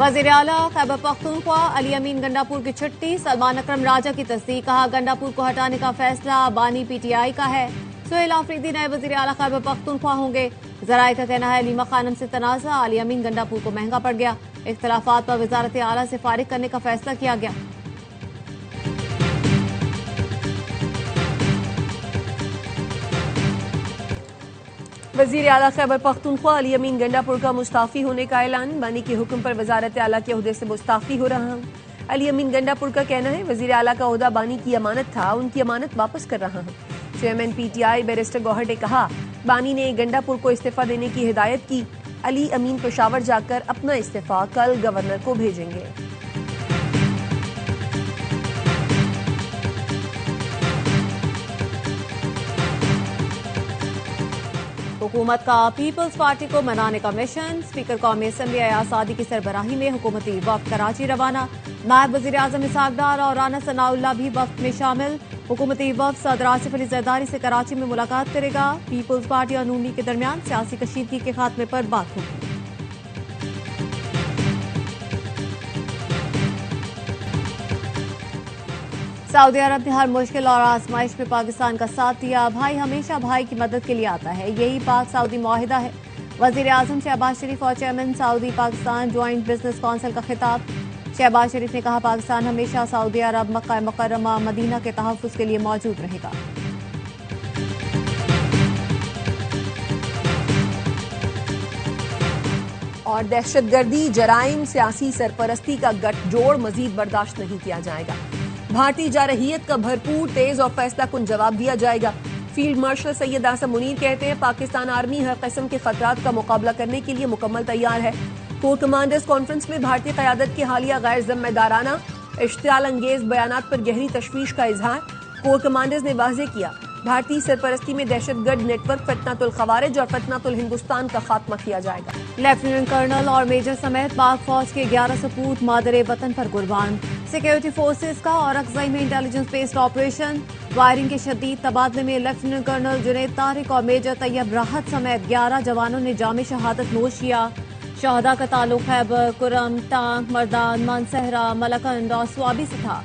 वज़ीर आला खैबर पख्तूनख्वा अली अमीन गंडापुर की छुट्टी, सलमान अकरम राजा की तस्दीक, कहा गंडापुर को हटाने का फैसला बानी पीटीआई का है। सुहेल आफरीदी नए वज़ीर आला खैबर पख्तूनख्वा होंगे। ज़राए का कहना है लीमा खानम से तनाज़ा, अली अमीन गंडापुर को महंगा पड़ गया। इख्तलाफात पर वज़ारत आला से फारिग करने का फैसला किया गया। वज़ीर आला खैबर पख्तूनख्वा अली अमीन गंडापुर का मुस्ताफ़ी होने का ऐलान, बानी के हुक्म पर वज़ारत आला के ओहदे से मुस्ताफ़ी हो रहा हूँ। अली अमीन गंडापुर का कहना है वज़ीर आला का ओहदा बानी की अमानत था, उनकी अमानत वापस कर रहा हूँ। चेयरमैन पीटीआई बैरिस्टर गौहर ने कहा बानी ने गंडापुर को इस्तीफा देने की हिदायत की। अली अमीन पेशावर जाकर अपना इस्तीफा कल गवर्नर को भेजेंगे। हुकूमत का पीपल्स पार्टी को मनाने का मिशन, स्पीकर कौमी असम्बली आसादी की सरबराही में हुकूमती वफ्द कराची रवाना। नायब वज़ीर आज़म इसहाक डार और राना सनाउल्लाह भी वफ्द में शामिल। हुकूमती वफ्द सदर आसिफ अली जरदारी से कराची में मुलाकात करेगा। पीपल्स पार्टी और नूनी के दरमियान सियासी कशीदगी के खात्मे पर बात होगी। सऊदी अरब ने हर मुश्किल और आजमाइश में पाकिस्तान का साथ दिया। भाई हमेशा भाई की मदद के लिए आता है, यही पाक सऊदी मुआहिदा है। वज़ीर आज़म शहबाज शरीफ और chairman Saudi Pakistan joint business council का खिताब। शहबाज शरीफ ने कहा पाकिस्तान हमेशा सऊदी अरब, मक्का मुकर्रमा, मदीना के तहफ़्फ़ुज़ के लिए मौजूद रहेगा। और दहशतगर्दी, जराइम, सियासी सरपरस्ती का गठजोड़ मजीद बर्दाश्त नहीं किया जाएगा। भारतीय जारहियत का भरपूर, तेज और फैसला कुन जवाब दिया जाएगा। फील्ड मार्शल सैयद आसम मुनीर कहते हैं पाकिस्तान आर्मी हर किस्म के खतरात का मुकाबला करने के लिए मुकम्मल तैयार है। कोर कमांडर्स कॉन्फ्रेंस में भारतीय क़यादत की हालिया गैर जिम्मेदाराना इश्तियाल अंगेज बयानात पर गहरी तशवीश का इजहार। कोर कमांडर्स ने वाज़ेह किया भारतीय सरपरस्ती में दहशतगर्द नेटवर्क फितनातुल खवारिज और फितनातुल हिंदुस्तान का खात्मा किया जाएगा। लेफ्टिनेंट कर्नल और मेजर समेत पाक फौज के 11 सपूत मादरे वतन पर कुर्बान। सिक्योरिटी फोर्सेस का औरकज़ई में इंटेलिजेंस बेस्ड ऑपरेशन, फायरिंग के शदीद तबादले में लेफ्टिनेंट कर्नल जुनैद तारिक और मेजर तैयब राहत समेत 11 जवानों ने जाम शहादत नोश किया। शहदा का ताल्लुक खैबर, कुरम, टांग, मर्दान, मानसहरा, मलकंद और स्वाबी से था।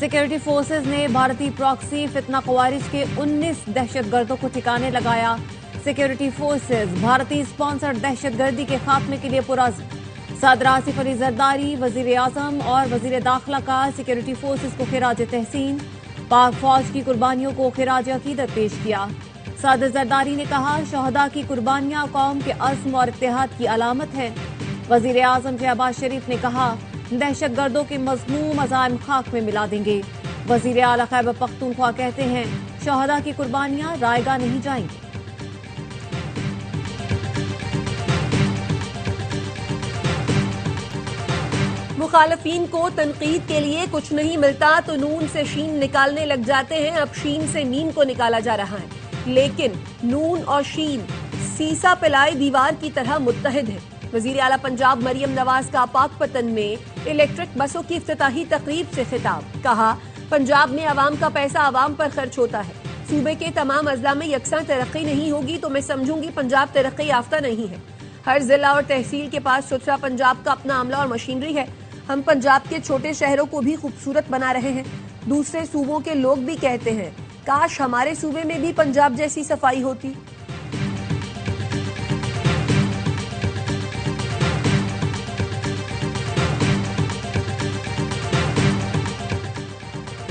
सिक्योरिटी फोर्सेस ने भारतीय प्रॉक्सी फितना खवारिज के 19 दहशतगर्दों को ठिकाने लगाया। सिक्योरिटी फोर्सेस भारतीय स्पॉन्सर्ड दहशतगर्दी के खात्मे के लिए पुरअज़्म। सदर आसिफ अली जरदारी, वज़ीर आज़म और वज़ीर दाखिला का सिक्योरिटी फोर्सेस को खिराज तहसीन, पाक फौज की कुर्बानियों को खिराज अकीदत पेश किया। सदर जरदारी ने कहा शहदा की कुर्बानियां कौम के अज़्म और इत्तेहाद की अलामत है। वज़ीर आज़म शहबाज शरीफ ने कहा दहशतगर्दों के मज़मूम अज़ाइम खाक में मिला देंगे। वज़ीर आला खैबर पख्तूनख्वा कहते हैं शहदा की कुर्बानियां रायगा नहीं जाएंगी। मुखालफीन को तनकीद के लिए कुछ नहीं मिलता तो नून से शीन निकालने लग जाते हैं। अब शीन से मीन को निकाला जा रहा है, लेकिन नून और शीन सीसा पिलाई दीवार की तरह मुत्तहिद है। वज़ीर आला पंजाब मरियम नवाज का पाकपतन में इलेक्ट्रिक बसों की इफ्तिताही तकरीब से खिताब। कहा पंजाब में आवाम का पैसा आवाम पर खर्च होता है। सूबे के तमाम अजला में यकसा तरक्की नहीं होगी तो मैं समझूंगी पंजाब तरक्की याफ्ता नहीं है। हर जिला और तहसील के पास सुथरा पंजाब का अपना अमला और मशीनरी है। हम पंजाब के छोटे शहरों को भी खूबसूरत बना रहे हैं। दूसरे सूबों के लोग भी कहते हैं काश हमारे सूबे में भी पंजाब जैसी सफाई होती।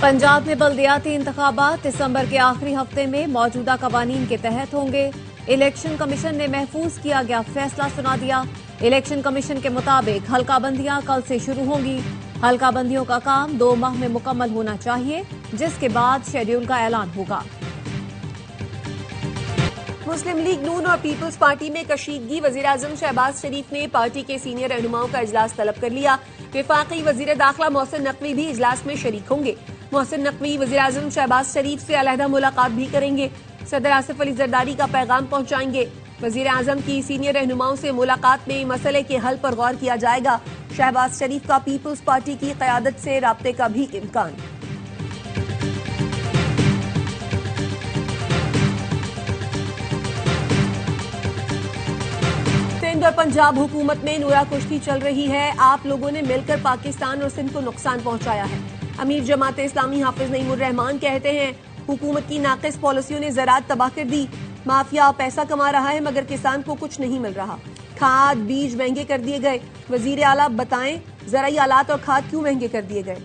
पंजाब में बल्दियाती इंतखाबात दिसंबर के आखिरी हफ्ते में मौजूदा कवानीन के तहत होंगे। इलेक्शन कमीशन ने महफूज किया गया फैसला सुना दिया। इलेक्शन कमीशन के मुताबिक हल्काबंदियां कल से शुरू होंगी। हल्काबंदियों का काम 2 माह में मुकम्मल होना चाहिए, जिसके बाद शेड्यूल का ऐलान होगा। मुस्लिम लीग नून और पीपल्स पार्टी में कशीदगी। वज़ीर आज़म शहबाज शरीफ ने पार्टी के सीनियर रहनुमाओं का इजलास तलब कर लिया। वफाकी वज़ीर दाखिला मोहसिन नकवी भी इजलास में शरीक होंगे। मोहसिन नकवी वज़ीर आज़म शहबाज शरीफ से अलहदा मुलाकात भी करेंगे। सदर आसिफ अली जरदारी का पैगाम पहुंचाएंगे। वज़ीर आज़म की सीनियर रहनुमाओं से मुलाकात में मसले के हल पर गौर किया जाएगा। शहबाज शरीफ का पीपल्स पार्टी की क़यादत से राब्ते का भी इम्कान। सिंध और पंजाब हुकूमत में नूरा कुश्ती चल रही है। आप लोगों ने मिलकर पाकिस्तान और सिंध को नुकसान पहुंचाया है। अमीर जमात इस्लामी हाफिज नईमुर रहमान कहते हैं हुकूमत की नाकिस पॉलिसियों ने ज़राअत तबाह कर दी। माफिया पैसा कमा रहा है मगर किसान को कुछ नहीं मिल रहा। खाद बीज महंगे कर दिए गए। वजीर आला बताएं ज़राई आलात और खाद क्यों महंगे कर दिए गए।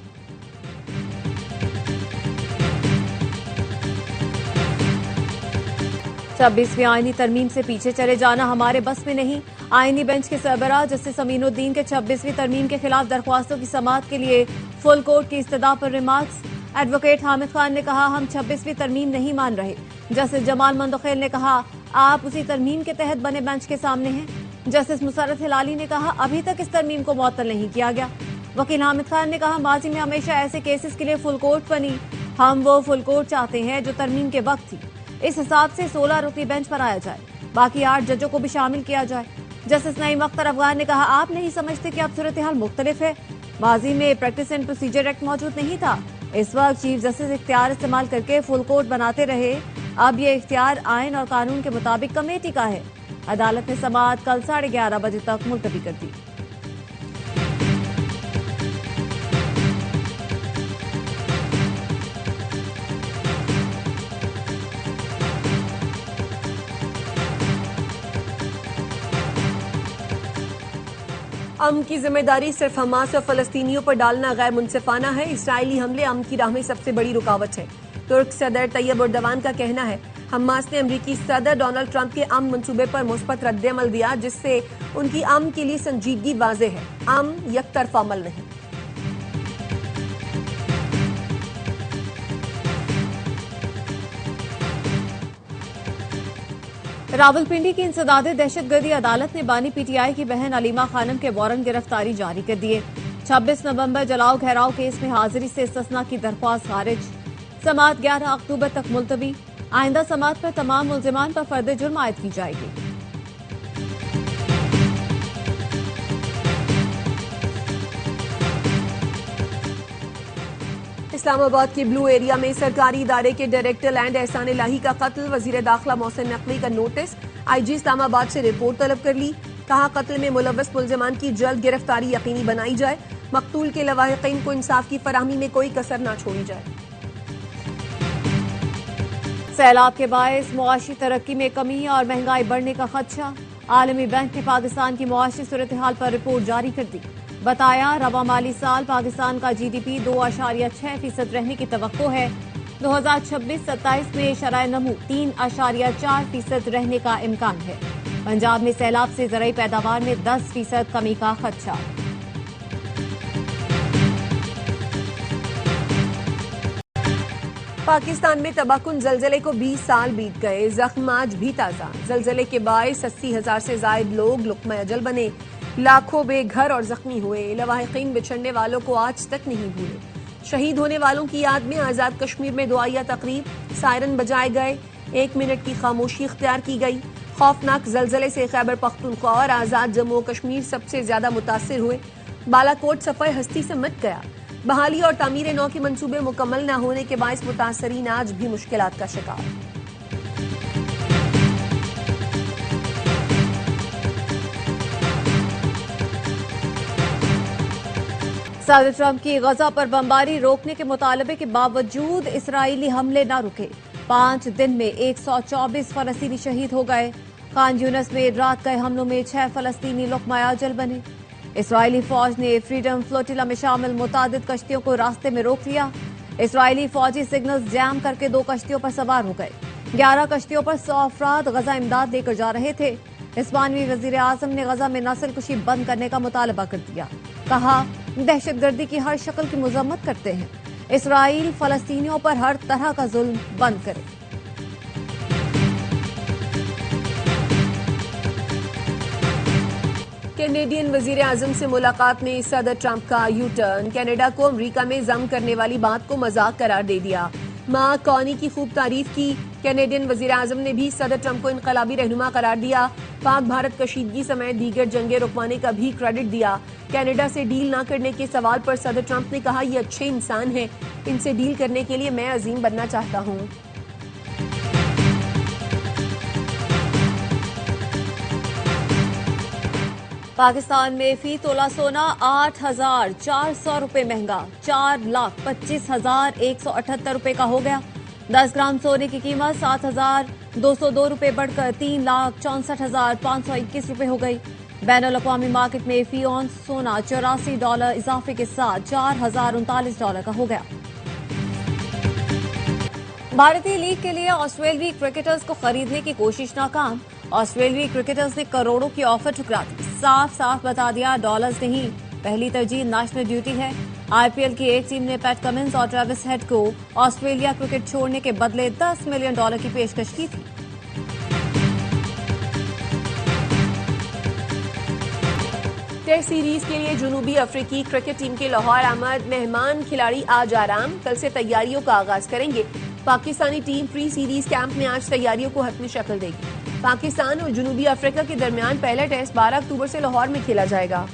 26वीं आईनी तरमीम से पीछे चले जाना हमारे बस में नहीं। आईनी बेंच के सरबराह जस्टिस अमीनुद्दीन के 26वीं तरमीम के खिलाफ दरख्वास्तों की समाअत के लिए फुल कोर्ट की इस्तदा पर रिमार्क्स। एडवोकेट हामिद खान ने कहा हम 26वीं तरमीम नहीं मान रहे। जस्टिस जमाल मंदखेल ने कहा आप उसी तरमीम के तहत बने बेंच के सामने हैं। जस्टिस मुसर्रत हिलाली ने कहा अभी तक इस तरमीम को मुअत्तल नहीं किया गया। वकील हामिद खान ने कहा माजी में हमेशा ऐसे केसेस के लिए फुल कोर्ट बनी। हम वो फुल कोर्ट चाहते हैं जो तरमीम के वक्त थी। इस हिसाब से 16 रुकनी बेंच पर आया जाए, बाकी 8 जजों को भी शामिल किया जाए। जस्टिस नईम अख्तर अफगान ने कहा आप नहीं समझते कि अब सूरत हाल मुख्तलिफ है। माजी में प्रैक्टिस एंड प्रोसीजर एक्ट मौजूद नहीं था। इस वक्त चीफ जस्टिस इख्तियार इस्तेमाल करके फुल कोर्ट बनाते रहे। अब ये इख्तियार आइन और कानून के मुताबिक कमेटी का है। अदालत ने समाअत कल 11:30 बजे तक मुलतवी कर दी। अमन की जिम्मेदारी सिर्फ हमास और फलस्तीनियों पर डालना गैर मुनसिफाना है। इसराइली हमले अमन की राह में सबसे बड़ी रुकावट है। तुर्क सदर तैयब उर्दवान का कहना है हमास ने अमरीकी सदर डोनाल्ड ट्रंप के अमन मंसूबे पर मुस्बत रद्द-ए-अमल दिया जिससे उनकी अमन के लिए संजीदगी वाज़ेह है। अमन यकतरफा अमल नहीं। रावलपिंडी की इंसदादे दहशतगर्दी अदालत ने बानी पीटीआई की बहन अलीमा खानम के वारंट गिरफ्तारी जारी कर दिए। 26 नवंबर जलाओ घेराव केस में हाजिरी से इस्तिस्ना की दरख्वास्त खारिज। समाअत 11 अक्टूबर तक मुलतवी। आइंदा समाअत पर तमाम मुल्जिमान पर फर्द जुर्म आयद की जाएगी। इस्लामाबाद के ब्लू एरिया में सरकारी इदारे के डायरेक्टर लैंड एहसान इलाही का कत्ल। वजीर दाखिला मोहसिन नकवी का नोटिस। आईजी इस्लामाबाद से रिपोर्ट तलब कर ली। कहा कत्ल में मुलव्वस मुल्जिमान की जल्द गिरफ्तारी यकीनी बनाई जाए। मकतूल के लवाहिकीन को इंसाफ की फराहमी में कोई कसर न छोड़ी जाए। सैलाब के बायस मुआशी तरक्की में कमी और महंगाई बढ़ने का खदशा। आलमी बैंक ने पाकिस्तान की मुआशी सूरत हाल पर रिपोर्ट जारी कर दी। बताया रवा माली साल पाकिस्तान का जीडीपी 2.6% रहने की तवक्को है। 2026-27 में शरह नमू 3.4% रहने का इम्कान है। पंजाब में सैलाब से ज़राई पैदावार में 10% कमी का खदशा। पाकिस्तान में तबाहकुन जलजले को 20 साल बीत गए। जख्म आज भी ताजा। जलजले के बायस 80,000 से जायद लोग लुक़मा अजल बने। लाखों बेघर और जख्मी हुए। लवाहिकीन बिछड़ने वालों को आज तक नहीं भूले। शहीद होने वालों की याद में आजाद कश्मीर में दुआया तकरीब। सायरन बजाए गए। 1 मिनट की खामोशी इख्तियार की गई। खौफनाक जलजले से खैबर पख्तूनख्वा और आजाद जम्मू कश्मीर सबसे ज्यादा मुतासिर हुए। बालाकोट सफर हस्ती से मिट गया। बहाली और तामीर नौ के मंसूबे मुकम्मल न होने के बायस मुतासरीन आज भी मुश्किलात का शिकार। सदर ट्रंप की गजा पर बमबारी रोकने के मुतालबे के बावजूद इसराइली हमले न रुके। 5 दिन में 124 फलस्तीनी शहीद हो गए। खान यूनस में रात गए हमलों में 6 फलस्तीनी लुक़मा अजल बने। इसराइली फौज ने फ्रीडम फ्लोटिला में शामिल मुतादिद कश्तियों को रास्ते में रोक लिया। इसराइली फौजी सिग्नल्स जैम करके 2 कश्तियों पर सवार हो गए। 11 कश्तियों पर 100 अफराद गजा इमदाद लेकर जा रहे थे। इस्पानवी वजीर आजम ने गजा में नस्ल कुशी बंद करने का मुतालबा कर दिया। कहा दहशतगर्दी की हर शक्ल की मजम्मत करते हैं। इसराइल फलस्तीनियों पर हर तरह का जुल्म बंद करे। कैनेडियन वजीर आजम से मुलाकात में सदर ट्रंप का यू टर्न। कनाडा को अमरीका में जम करने वाली बात को मजाक करार दे दिया। मां कौनी की खूब तारीफ की। कैनेडियन वजीर आजम ने भी सदर ट्रंप को इनकलाबी रहनुमा करार दिया। पाक भारत कशीदगी समेत दीगर जंगे रुकवाने का भी क्रेडिट दिया। कनाडा से डील न करने के सवाल पर सदर ट्रंप ने कहा ये अच्छे इंसान हैं, इनसे डील करने के लिए मैं अजीम बनना चाहता हूं। पाकिस्तान में फी तोला सोना 8,400 रुपए महंगा 4,25,178 रुपए का हो गया। 10 ग्राम सोने की कीमत 7,202 रुपए बढ़कर 3,64,521 रुपए हो गई। बैनुल अक़वामी मार्केट में फी ऑन सोना $84 इजाफे के साथ $4,039 का हो गया। भारतीय लीग के लिए ऑस्ट्रेलियाई क्रिकेटर्स को खरीदने की कोशिश नाकाम। ऑस्ट्रेलियाई क्रिकेटर्स ने करोड़ों की ऑफर ठुकरा दी। साफ साफ बता दिया डॉलर्स नहीं, पहली तरजीह नेशनल ड्यूटी है। आईपीएल की एक टीम ने पैट कमिंस और ट्रेविस हेड को ऑस्ट्रेलिया क्रिकेट छोड़ने के बदले $10 मिलियन की पेशकश की थी। टेस्ट सीरीज के लिए जनूबी अफ्रीकी क्रिकेट टीम के लाहौर आमद मेहमान खिलाड़ी आज आराम, कल से तैयारियों का आगाज करेंगे। Pakistani team pre series camp में आज तैयारियों को हतमी शक्ल देगी। पाकिस्तान और जनूबी अफ्रीका के दरमियान पहला टेस्ट 12 अक्टूबर से लाहौर में खेला जाएगा।